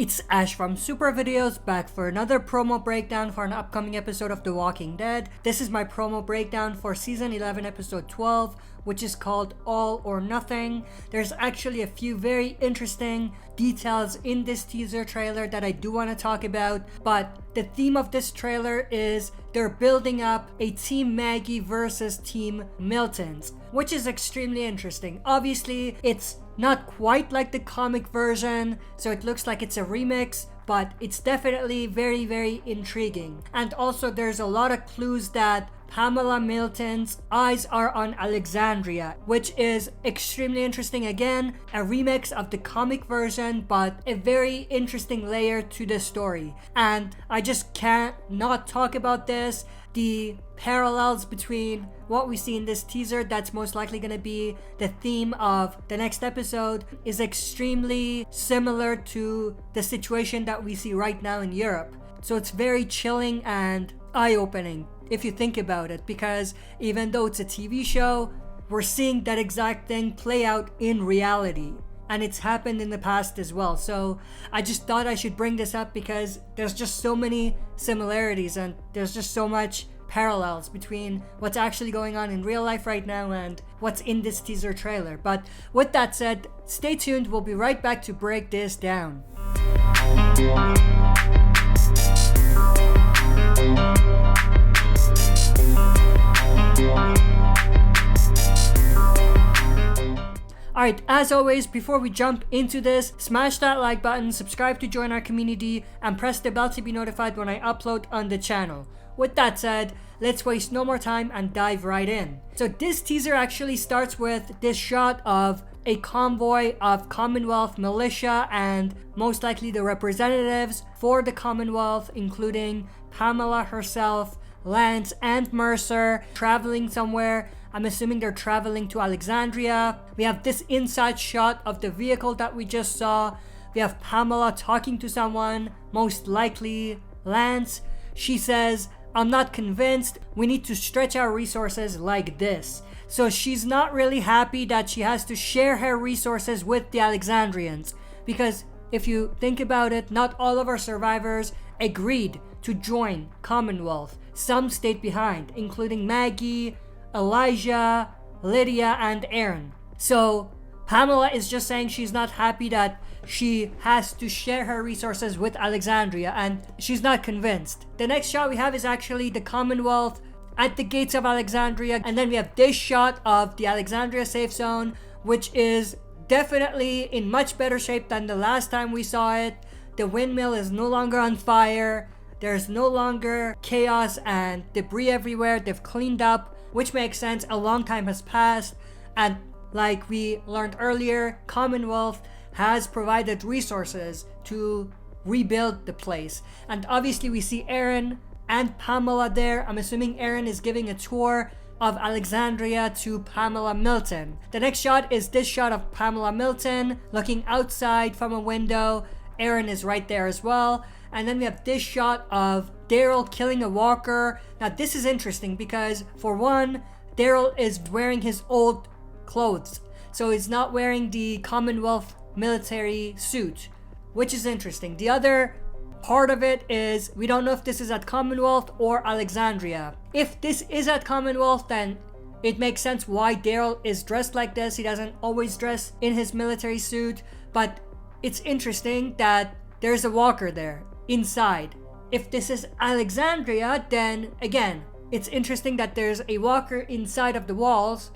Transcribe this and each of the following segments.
It's Ash from Super Videos, back for another promo breakdown for an upcoming episode of The Walking Dead. This is my promo breakdown for Season 11, Episode 12, which is called All or Nothing. There's actually a few very interesting details in this teaser trailer that I do want to talk about, but the theme of this trailer is they're building up a Team Maggie versus Team Milton's, which is extremely interesting. Obviously, it's not quite like the comic version, so it looks like it's a remix, but it's definitely very, very intriguing. And also there's a lot of clues that Pamela Milton's eyes are on Alexandria, which is extremely interesting. Again, a remix of the comic version, but a very interesting layer to the story. And I just can't not talk about this. The parallels between what we see in this teaser, that's most likely going to be the theme of the next episode, is extremely similar to the situation that we see right now in Europe. So it's very chilling and eye-opening if you think about it, because even though it's a TV show, we're seeing that exact thing play out in reality. And it's happened in the past as well. So I just thought I should bring this up because there's just so many similarities and there's just so much parallels between what's actually going on in real life right now and what's in this teaser trailer. But with that said, stay tuned. We'll be right back to break this down. Alright, as always, before we jump into this, smash that like button, subscribe to join our community, and press the bell to be notified when I upload on the channel. With that said, let's waste no more time and dive right in. So this teaser actually starts with this shot of a convoy of Commonwealth militia and most likely the representatives for the Commonwealth, including Pamela herself, Lance, and Mercer, traveling somewhere. I'm assuming they're traveling to Alexandria. We have this inside shot of the vehicle that we just saw. We have Pamela talking to someone, most likely Lance. She says, "I'm not convinced. We need to stretch our resources like this." So she's not really happy that she has to share her resources with the Alexandrians. Because if you think about it, not all of our survivors agreed to join Commonwealth. Some stayed behind, including Maggie, Elijah, Lydia, and Aaron. So Pamela is just saying she's not happy that she has to share her resources with Alexandria, and she's not convinced. The next shot we have is actually the Commonwealth at the gates of Alexandria, and then we have this shot of the Alexandria safe zone, which is definitely in much better shape than the last time we saw it. The windmill is no longer on fire. There's no longer chaos and debris everywhere. They've cleaned up, which makes sense. A long time has passed, and like we learned earlier, Commonwealth has provided resources to rebuild the place. And obviously we see Aaron and Pamela there. I'm assuming Aaron is giving a tour of Alexandria to Pamela Milton. The next shot is this shot of Pamela Milton looking outside from a window. Aaron is right there as well. And then we have this shot of Daryl killing a walker. Now this is interesting because, for one, Daryl is wearing his old clothes. So he's not wearing the Commonwealth military suit, which is interesting. The other part of it is we don't know if this is at Commonwealth or Alexandria. If this is at Commonwealth, then it makes sense why Daryl is dressed like this. He doesn't always dress in his military suit, but it's interesting that there's a walker there inside. If this is Alexandria, then again, it's interesting that there's a walker inside of the walls,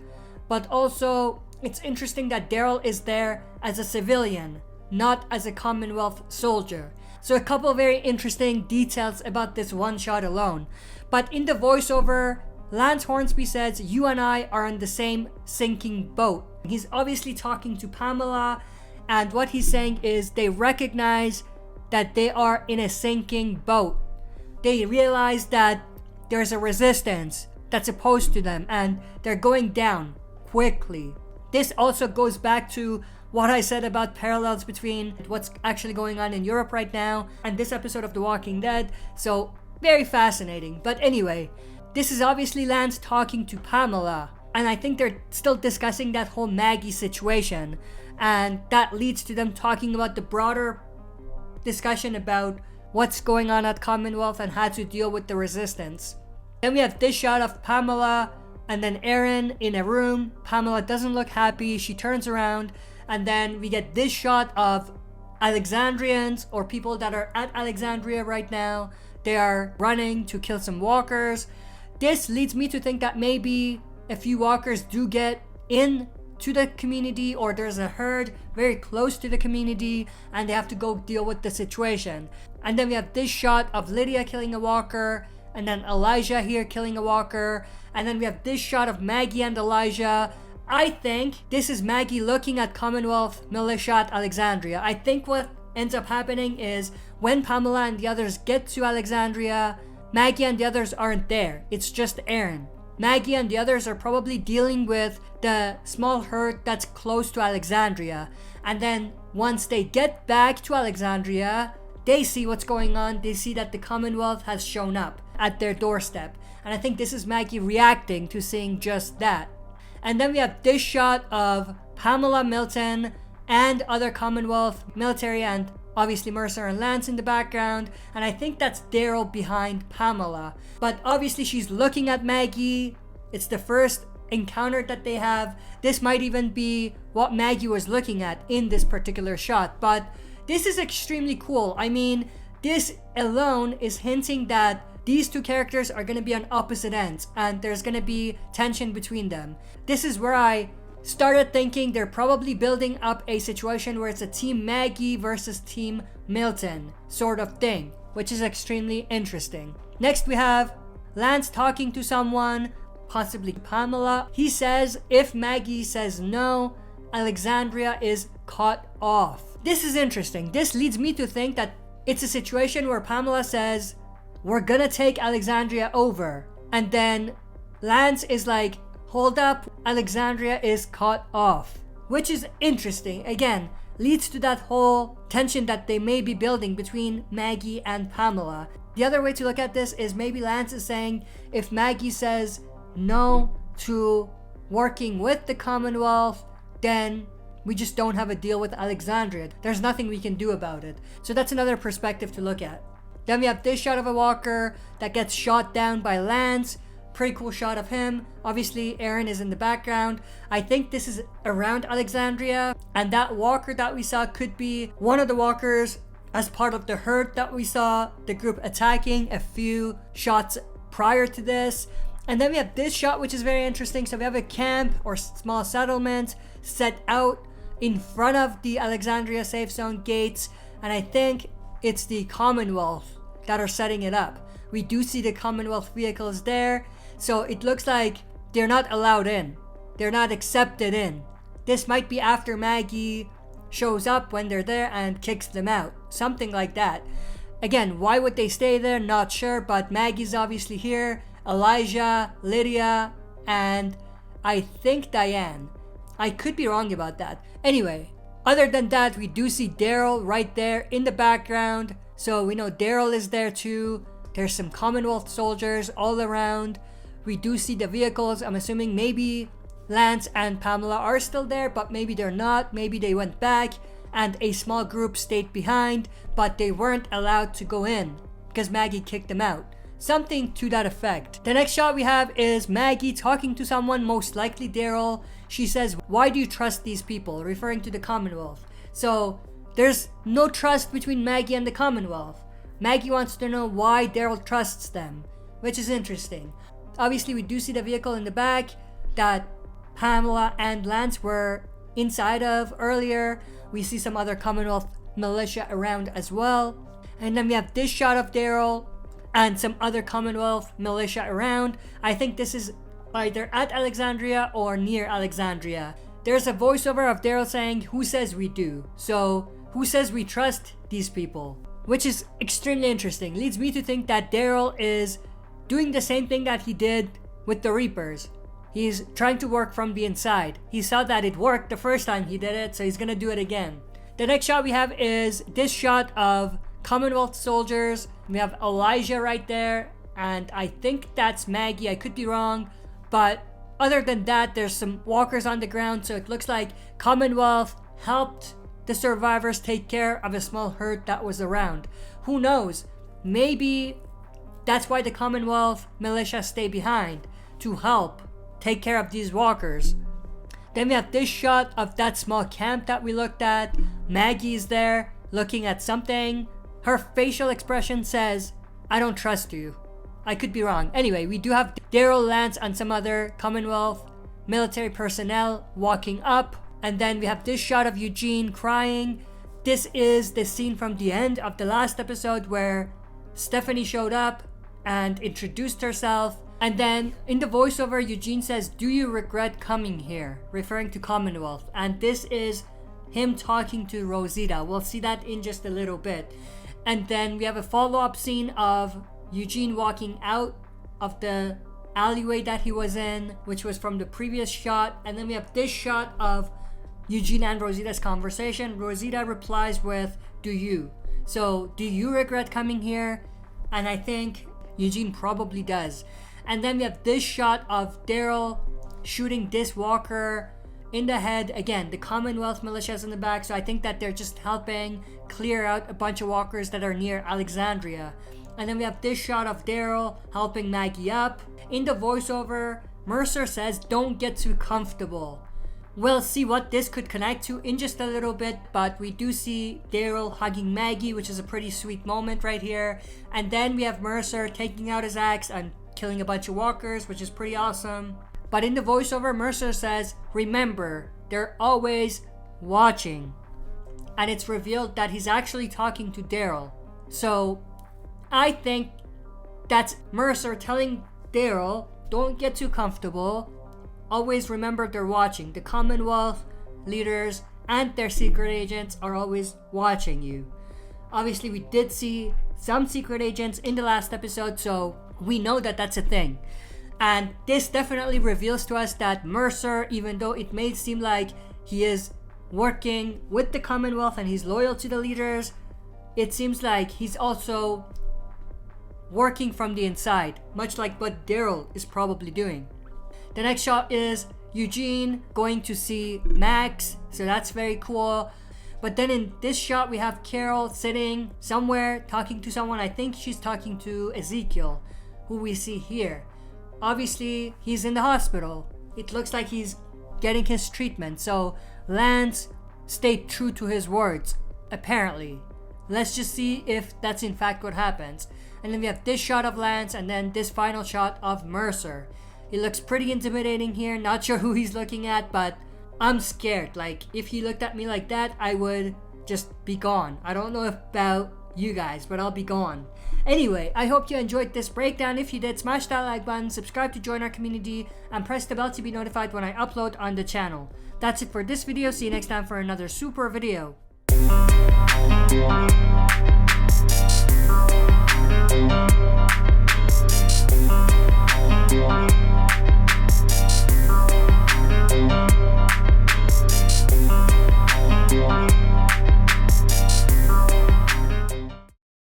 but also it's interesting that Daryl is there as a civilian, not as a Commonwealth soldier. So a couple of very interesting details about this one shot alone. But in the voiceover, Lance Hornsby says, "You and I are on the same sinking boat." He's obviously talking to Pamela, and what he's saying is they recognize that they are in a sinking boat. They realize that there's a resistance that's opposed to them and they're going down quickly. This also goes back to what I said about parallels between what's actually going on in Europe right now and this episode of The Walking Dead. So very fascinating. But anyway, this is obviously Lance talking to Pamela, and I think they're still discussing that whole Maggie situation, and that leads to them talking about the broader discussion about what's going on at Commonwealth and how to deal with the resistance. Then we have this shot of Pamela and then Aaron in a room. Pamela doesn't look happy. She turns around, and then we get this shot of Alexandrians, or people that are at Alexandria right now. They are running to kill some walkers. This leads me to think that maybe a few walkers do get in to the community, or there's a herd very close to the community and they have to go deal with the situation. And then we have this shot of Lydia killing a walker, and then Elijah here killing a walker, and then we have this shot of Maggie and Elijah. I think this is Maggie looking at Commonwealth militia at Alexandria. I think what ends up happening is when Pamela and the others get to Alexandria, Maggie and the others aren't there. It's just Aaron. Maggie and the others are probably dealing with the small herd that's close to Alexandria. And then once they get back to Alexandria, they see what's going on. They see that the Commonwealth has shown up at their doorstep. And I think this is Maggie reacting to seeing just that. And then we have this shot of Pamela, Milton, and other Commonwealth military, and obviously Mercer and Lance in the background. And I think that's Daryl behind Pamela. But obviously she's looking at Maggie. It's the first encounter that they have. This might even be what Maggie was looking at in this particular shot. But this is extremely cool. I mean, this alone is hinting that these two characters are going to be on opposite ends and there's going to be tension between them. This is where I started thinking they're probably building up a situation where it's a Team Maggie versus Team Milton sort of thing, which is extremely interesting. Next we have Lance talking to someone, possibly Pamela. He says if Maggie says no, Alexandria is cut off. This is interesting. This leads me to think that it's a situation where Pamela says, we're gonna take Alexandria over. And then Lance is like, hold up, Alexandria is cut off. Which is interesting. Again, leads to that whole tension that they may be building between Maggie and Pamela. The other way to look at this is maybe Lance is saying if Maggie says no to working with the Commonwealth, then we just don't have a deal with Alexandria. There's nothing we can do about it. So that's another perspective to look at. Then we have this shot of a walker that gets shot down by Lance. Pretty cool shot of him. Obviously, Aaron is in the background. I think this is around Alexandria. And that walker that we saw could be one of the walkers as part of the herd that we saw the group attacking a few shots prior to this. And then we have this shot, which is very interesting. So we have a camp or small settlement set out in front of the Alexandria safe zone gates. And I think it's the Commonwealth that are setting it up. We do see the Commonwealth vehicles there. So it looks like they're not allowed in. They're not accepted in. This might be after Maggie shows up when they're there and kicks them out. Something like that. Again, why would they stay there? Not sure, but Maggie's obviously here. Elijah, Lydia, and I think Diane. I could be wrong about that. Anyway, other than that, we do see Daryl right there in the background. So we know Daryl is there too. There's some Commonwealth soldiers all around. We do see the vehicles. I'm assuming maybe Lance and Pamela are still there, but maybe they're not. Maybe they went back and a small group stayed behind, but they weren't allowed to go in because Maggie kicked them out. Something to that effect. The next shot we have is Maggie talking to someone, most likely Daryl. She says, why do you trust these people? Referring to the Commonwealth. So there's no trust between Maggie and the Commonwealth. Maggie wants to know why Daryl trusts them, which is interesting. Obviously, we do see the vehicle in the back that Pamela and Lance were inside of earlier. We see some other Commonwealth militia around as well. And then we have this shot of Daryl and some other Commonwealth militia around. I think this is either at Alexandria or near Alexandria. There's a voiceover of Daryl saying, who says we do? So, who says we trust these people? Which is extremely interesting. Leads me to think that Daryl is doing the same thing that he did with the Reapers. He's trying to work from the inside. He saw that it worked the first time he did it, so he's gonna do it again. The next shot we have is this shot of Commonwealth soldiers. We have Elijah right there, and I think that's Maggie. I could be wrong, but other than that, there's some walkers on the ground, so it looks like Commonwealth helped the survivors take care of a small herd that was around. Who knows? Maybe that's why the Commonwealth militia stay behind, to help take care of these walkers. Then we have this shot of that small camp that we looked at. Maggie's there looking at something. Her facial expression says, I don't trust you. I could be wrong. Anyway, we do have Daryl, Lance, and some other Commonwealth military personnel walking up. And then we have this shot of Eugene crying. This is the scene from the end of the last episode where Stephanie showed up and introduced herself. And then in the voiceover, Eugene says, do you regret coming here? Referring to Commonwealth. And this is him talking to Rosita. We'll see that in just a little bit. And then we have a follow-up scene of Eugene walking out of the alleyway that he was in, which was from the previous shot. And then we have this shot of Eugene and Rosita's conversation. Rosita replies with, do you? So, do you regret coming here? And I think Eugene probably does. And then we have this shot of Daryl shooting this walker in the head. Again, the Commonwealth militia's in the back, so I think that they're just helping clear out a bunch of walkers that are near Alexandria. And then we have this shot of Daryl helping Maggie up. In the voiceover, Mercer says, don't get too comfortable. We'll see what this could connect to in just a little bit, but we do see Daryl hugging Maggie, which is a pretty sweet moment right here. And then we have Mercer taking out his axe and killing a bunch of walkers, which is pretty awesome. But in the voiceover, Mercer says, remember, they're always watching. And it's revealed that he's actually talking to Daryl. So I think that's Mercer telling Daryl, don't get too comfortable. Always remember they're watching. The Commonwealth leaders and their secret agents are always watching you. Obviously, we did see some secret agents in the last episode, so we know that that's a thing. And this definitely reveals to us that Mercer, even though it may seem like he is working with the Commonwealth and he's loyal to the leaders, it seems like he's also working from the inside, much like what Daryl is probably doing. The next shot is Eugene going to see Max, so that's very cool. But then in this shot, we have Carol sitting somewhere talking to someone. I think she's talking to Ezekiel, who we see here. Obviously, he's in the hospital. It looks like he's getting his treatment. So Lance stayed true to his words, apparently. Let's just see if that's in fact what happens. And then we have this shot of Lance and then this final shot of Mercer. He looks pretty intimidating here. Not sure who he's looking at, but I'm scared. Like, if he looked at me like that, I would just be gone. I don't know about you guys, but I'll be gone. Anyway, I hope you enjoyed this breakdown. If you did, smash that like button, subscribe to join our community, and press the bell to be notified when I upload on the channel. That's it for this video. See you next time for another super video.